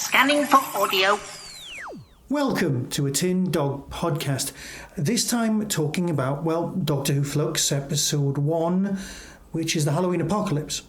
Scanning for audio. Welcome to a Tin Dog podcast. This time talking about, Doctor Who Flux episode 1, which is the Halloween Apocalypse.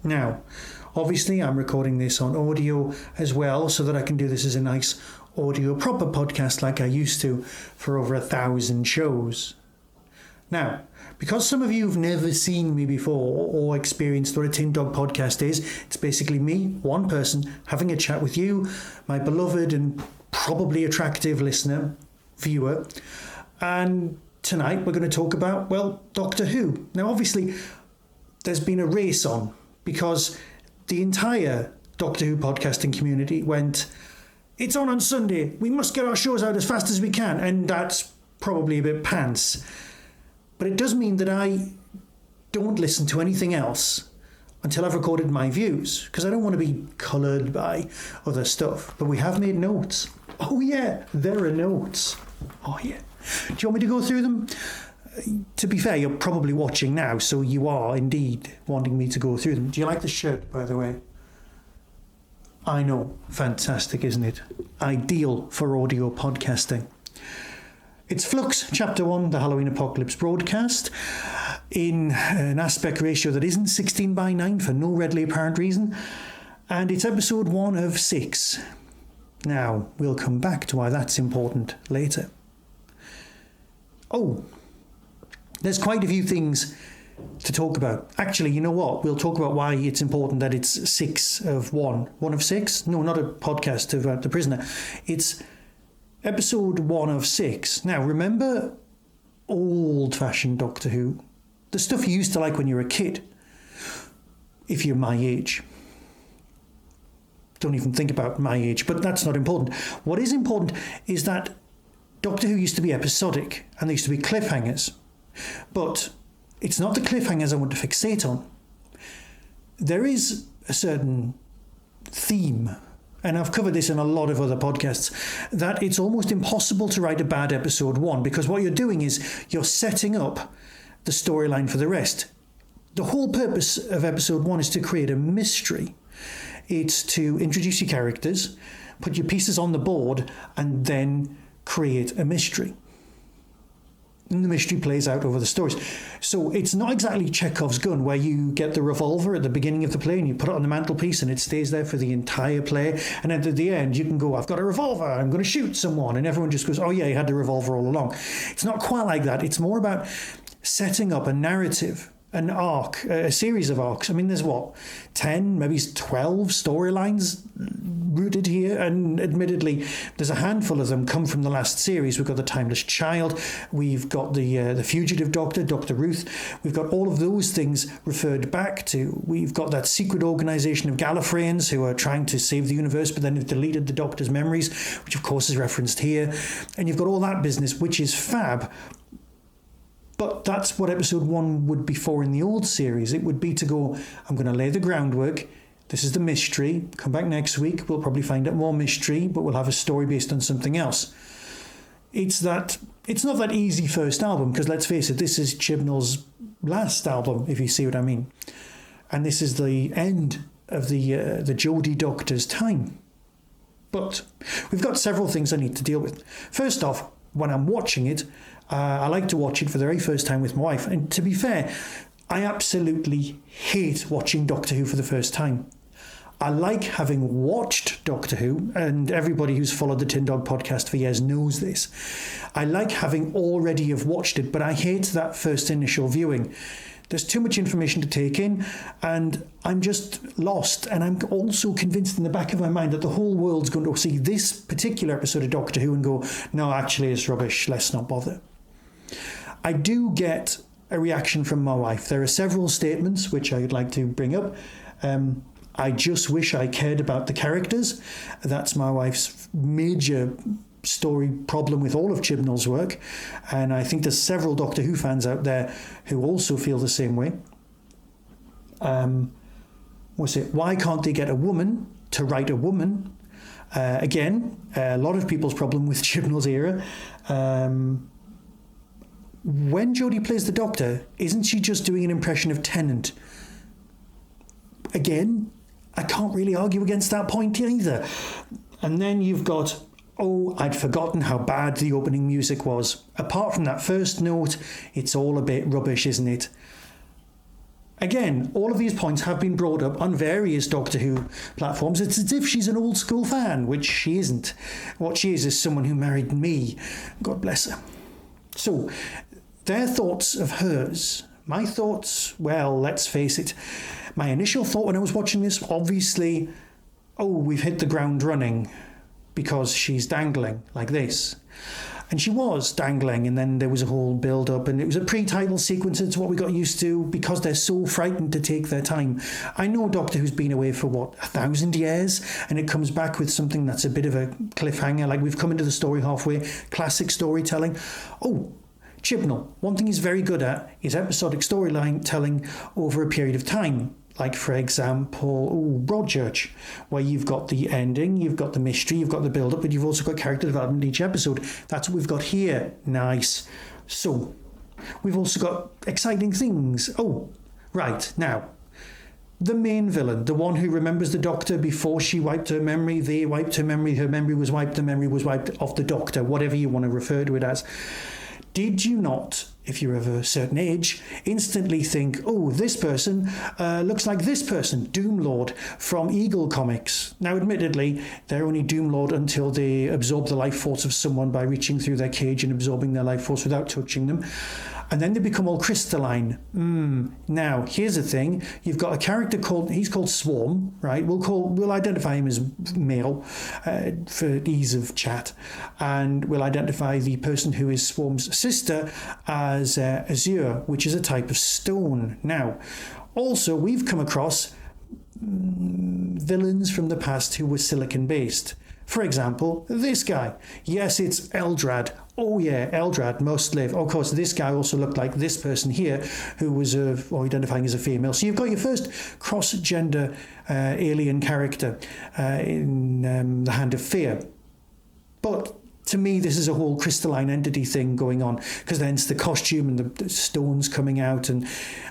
Now, obviously I'm recording this on audio as well so that I can do this as a nice audio proper podcast like I used to for over 1,000 shows. Now, because some of you have never seen me before or experienced what a Tin Dog podcast is, it's basically me, one person, having a chat with you, my beloved and probably attractive listener, viewer. And tonight we're going to talk about, Doctor Who. Now, obviously, there's been a race on because the entire Doctor Who podcasting community went, it's on Sunday, we must get our shows out as fast as we can, and that's probably a bit pants. But it does mean that I don't listen to anything else until I've recorded my views, because I don't want to be coloured by other stuff. But we have made notes. Oh yeah, there are notes. Oh yeah. Do you want me to go through them? To be fair, you're probably watching now, so you are indeed wanting me to go through them. Do you like the shirt, by the way? I know. Fantastic, isn't it? Ideal for audio podcasting. It's Flux, Chapter 1, the Halloween Apocalypse broadcast, in an aspect ratio that isn't 16:9 for no readily apparent reason, and it's episode 1 of 6. Now, we'll come back to why that's important later. Oh, there's quite a few things to talk about. Actually, you know what? We'll talk about why it's important that it's 6 of 1. 1 of 6? No, not a podcast about The Prisoner. It's episode 1 of 6. Now, remember old-fashioned Doctor Who? The stuff you used to like when you were a kid. If you're my age. Don't even think about my age, but that's not important. What is important is that Doctor Who used to be episodic, and there used to be cliffhangers. But it's not the cliffhangers I want to fixate on. There is a certain theme, and I've covered this in a lot of other podcasts, that it's almost impossible to write a bad episode 1, because what you're doing is you're setting up the storyline for the rest. The whole purpose of episode 1 is to create a mystery. It's to introduce your characters, put your pieces on the board, and then create a mystery. And the mystery plays out over the stories. So it's not exactly Chekhov's gun, where you get the revolver at the beginning of the play and you put it on the mantelpiece and it stays there for the entire play. And then at the end, you can go, I've got a revolver, I'm going to shoot someone. And everyone just goes, oh yeah, you had the revolver all along. It's not quite like that. It's more about setting up a narrative, an arc, a series of arcs. I mean, there's 10, maybe 12 storylines rooted here, and admittedly there's a handful of them come from the last series. We've got the Timeless Child, we've got the Fugitive Doctor, Dr. Ruth, we've got all of those things referred back to. We've got that secret organisation of Gallifreyans who are trying to save the universe, but then have deleted the Doctor's memories, which of course is referenced here, and you've got all that business, which is fab. But that's what episode 1 would be for in the old series. It would be to go, I'm going to lay the groundwork. This is the mystery. Come back next week. We'll probably find out more mystery, but we'll have a story based on something else. It's not that easy first album, because let's face it, this is Chibnall's last album, if you see what I mean. And this is the end of the Jodie Doctor's time. But we've got several things I need to deal with. First off, when I'm watching it, I like to watch it for the very first time with my wife. And to be fair, I absolutely hate watching Doctor Who for the first time. I like having watched Doctor Who, and everybody who's followed the Tin Dog podcast for years knows this. I like having already have watched it, but I hate that first initial viewing. There's too much information to take in, and I'm just lost. And I'm also convinced in the back of my mind that the whole world's going to see this particular episode of Doctor Who and go, no, actually it's rubbish, let's not bother. I do get a reaction from my wife. There are several statements which I'd like to bring up. I just wish I cared about the characters. That's my wife's major story problem with all of Chibnall's work, and I think there's several Doctor Who fans out there who also feel the same way. Why can't they get a woman to write a woman? Again, a lot of people's problem with Chibnall's era. When Jodie plays the Doctor, isn't she just doing an impression of Tennant? Again, I can't really argue against that point either. And then you've got, oh, I'd forgotten how bad the opening music was. Apart from that first note, it's all a bit rubbish, isn't it? Again, all of these points have been brought up on various Doctor Who platforms. It's as if she's an old school fan, which she isn't. What she is someone who married me. God bless her. So, their thoughts of hers. My thoughts, well, let's face it. My initial thought when I was watching this, obviously, oh, we've hit the ground running because she's dangling like this. And she was dangling, and then there was a whole build-up, and it was a pre-title sequence. It's what we got used to because they're so frightened to take their time. I know Doctor Who's been away for, 1,000 years, and it comes back with something that's a bit of a cliffhanger, like we've come into the story halfway, classic storytelling. Oh, Chibnall, one thing he's very good at is episodic storyline telling over a period of time. Like, for example, Broadchurch, where you've got the ending, you've got the mystery, you've got the build-up, but you've also got character development in each episode. That's what we've got here. Nice. So, we've also got exciting things. Oh, right, now, the main villain, the one who remembers the Doctor before she wiped her memory, they wiped her memory was wiped, the memory was wiped off the Doctor, whatever you want to refer to it as. Did you not, if you're of a certain age, instantly think, oh, this person looks like this person, Doomlord from Eagle Comics? Now, admittedly, they're only Doomlord until they absorb the life force of someone by reaching through their cage and absorbing their life force without touching them. And then they become all crystalline. Now, here's the thing. You've got a character he's called Swarm, right? We'll identify him as male for ease of chat. And we'll identify the person who is Swarm's sister as Azure, which is a type of stone. Now, also, we've come across villains from the past who were silicon-based. For example, this guy. Yes, it's Eldrad. Oh yeah, Eldrad must live. Of course, this guy also looked like this person here, who was identifying as a female. So you've got your first cross-gender alien character in The Hand of Fear. But to me, this is a whole crystalline entity thing going on, because then it's the costume and the stones coming out, and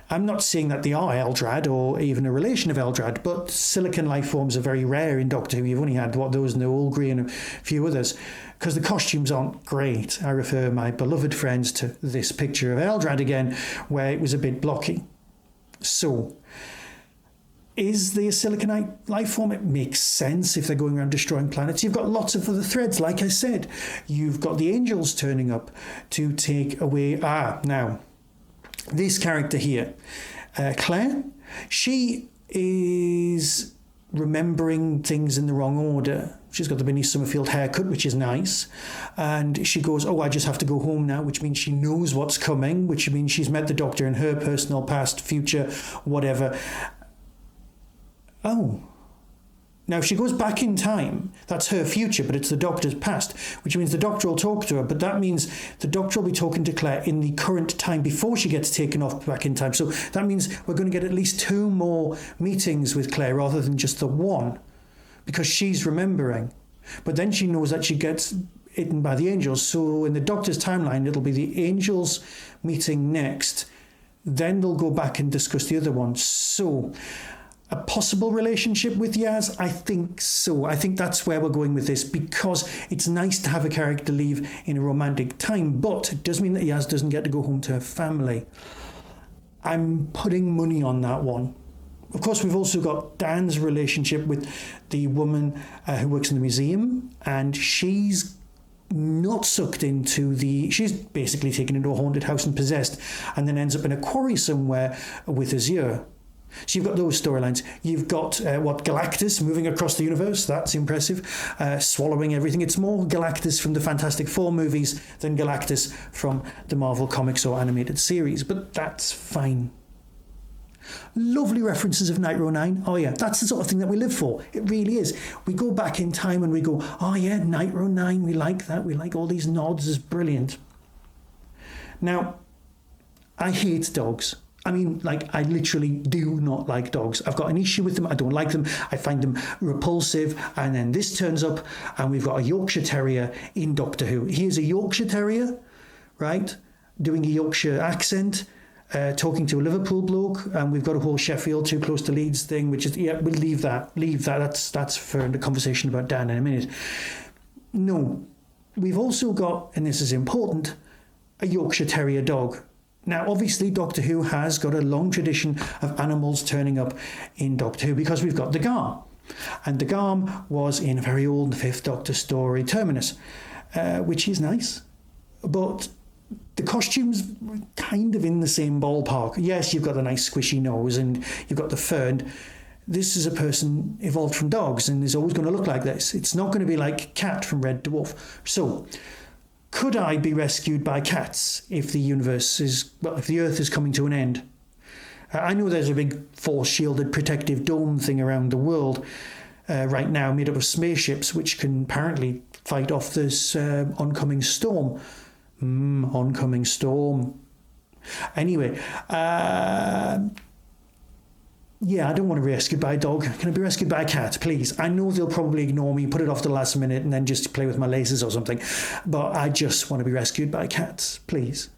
I'm not saying that they are Eldrad or even a relation of Eldrad, but silicon life forms are very rare in Doctor Who. You've only had those in the Olgree and a few others, because the costumes aren't great. I refer my beloved friends to this picture of Eldrad again, where it was a bit blocky. So, is there a siliconite life form? It makes sense if they're going around destroying planets. You've got lots of other threads, like I said. You've got the angels turning up to take away... now, this character here, Claire, she is remembering things in the wrong order. She's got the Benny Summerfield haircut, which is nice. And she goes, oh, I just have to go home now, which means she knows what's coming, which means she's met the Doctor in her personal past, future, whatever. Oh. Now, if she goes back in time, that's her future, but it's the Doctor's past, which means the Doctor will talk to her, but that means the Doctor will be talking to Claire in the current time before she gets taken off back in time. So that means we're going to get at least 2 more meetings with Claire rather than just the one, because she's remembering. But then she knows that she gets eaten by the angels. So in the Doctor's timeline, it'll be the angels meeting next. Then they'll go back and discuss the other one. So... a possible relationship with Yaz? I think so. I think that's where we're going with this, because it's nice to have a character leave in a romantic time, but it does mean that Yaz doesn't get to go home to her family. I'm putting money on that one. Of course, we've also got Dan's relationship with the woman who works in the museum, and she's not sucked into she's basically taken into a haunted house and possessed, and then ends up in a quarry somewhere with Azure. So you've got those storylines. You've got, Galactus moving across the universe. That's impressive. Swallowing everything. It's more Galactus from the Fantastic Four movies than Galactus from the Marvel Comics or animated series. But that's fine. Lovely references of Nitro 9. Oh yeah, that's the sort of thing that we live for. It really is. We go back in time and we go, oh yeah, Nitro 9, we like that. We like all these nods. It's brilliant. Now, I hate dogs. I mean, I literally do not like dogs. I've got an issue with them. I don't like them. I find them repulsive. And then this turns up, and we've got a Yorkshire Terrier in Doctor Who. Here's a Yorkshire Terrier, right, doing a Yorkshire accent. talking to a Liverpool bloke, and we've got a whole Sheffield too close to Leeds thing, which is, yeah, we'll leave that. That's for the conversation about Dan in a minute. No, we've also got, and this is important, a Yorkshire Terrier dog. Now, obviously, Doctor Who has got a long tradition of animals turning up in Doctor Who because we've got the Garm. And the Garm was in a very old Fifth Doctor story, Terminus, which is nice. But the costumes were kind of in the same ballpark. Yes, you've got a nice squishy nose and you've got the fur. And this is a person evolved from dogs and is always going to look like this. It's not going to be like Cat from Red Dwarf. So, could I be rescued by cats if the Earth is coming to an end? I know there's a big force-shielded protective dome thing around the world right now made up of spaceships which can apparently fight off this oncoming storm. Oncoming storm. Anyway, yeah, I don't want to be rescued by a dog. Can I be rescued by a cat, please? I know they'll probably ignore me, put it off the last minute, and then just play with my laces or something. But I just want to be rescued by cats, please.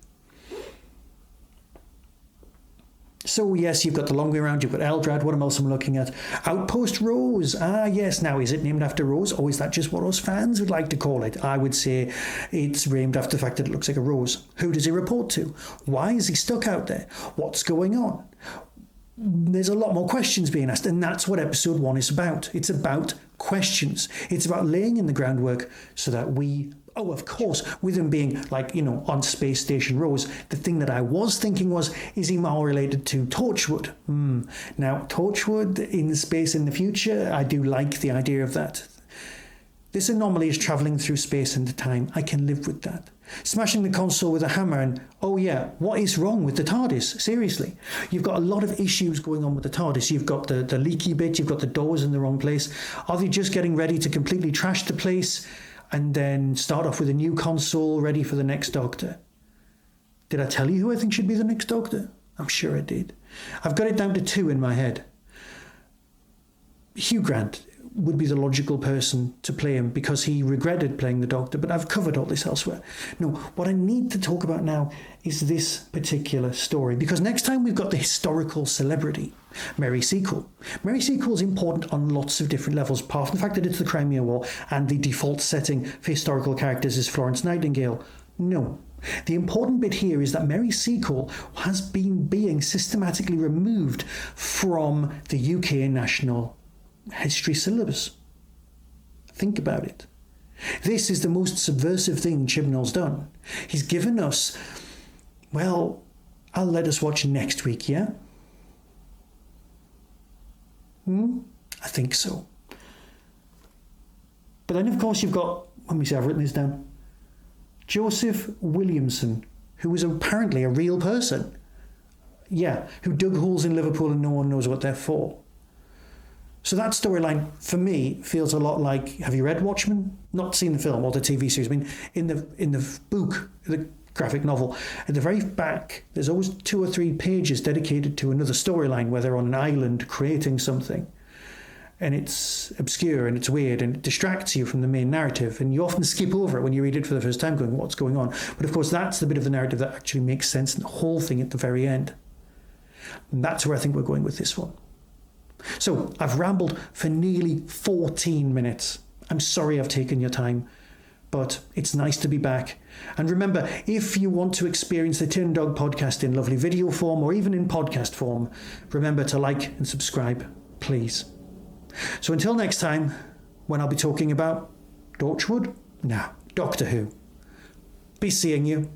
So, yes, you've got the long way around. You've got Eldrad. What else am I looking at? Outpost Rose. Ah, yes. Now, is it named after Rose, or is that just what us fans would like to call it? I would say it's named after the fact that it looks like a rose. Who does he report to? Why is he stuck out there? What's going on? There's a lot more questions being asked, and that's what episode 1 is about. It's about questions. It's about laying in the groundwork so that of course, with him being on Space Station Rose, the thing that I was thinking was, is he more related to Torchwood? Now, Torchwood in space in the future, I do like the idea of that. This anomaly is travelling through space and time. I can live with that. Smashing the console with a hammer and, oh yeah, what is wrong with the TARDIS? Seriously. You've got a lot of issues going on with the TARDIS. You've got the leaky bit, you've got the doors in the wrong place. Are they just getting ready to completely trash the place and then start off with a new console ready for the next Doctor? Did I tell you who I think should be the next Doctor? I'm sure I did. I've got it down to 2 in my head. Hugh Grant would be the logical person to play him because he regretted playing the Doctor, but I've covered all this elsewhere. No, what I need to talk about now is this particular story, because next time we've got the historical celebrity, Mary Seacole. Mary Seacole is important on lots of different levels, apart from the fact that it's the Crimea War and the default setting for historical characters is Florence Nightingale. No. The important bit here is that Mary Seacole has been being systematically removed from the UK National History syllabus. Think about it. This is the most subversive thing Chibnall's done. He's given us, well, I'll let us watch next week, yeah? I think so. But then, of course, you've got, let me see, I've written this down, Joseph Williamson, who was apparently a real person. Yeah, who dug holes in Liverpool and no one knows what they're for. So that storyline, for me, feels a lot like, have you read Watchmen? Not seen the film or the TV series. I mean, in the book, the graphic novel, at the very back, there's always 2 or 3 pages dedicated to another storyline where they're on an island creating something. And it's obscure and it's weird and it distracts you from the main narrative. And you often skip over it when you read it for the first time going, what's going on? But of course, that's the bit of the narrative that actually makes sense in the whole thing at the very end. And that's where I think we're going with this one. So I've rambled for nearly 14 minutes. I'm sorry I've taken your time, but it's nice to be back. And remember, if you want to experience the Tin Dog podcast in lovely video form or even in podcast form, remember to like and subscribe, please. So until next time, when I'll be talking about Torchwood? No, Doctor Who. Be seeing you.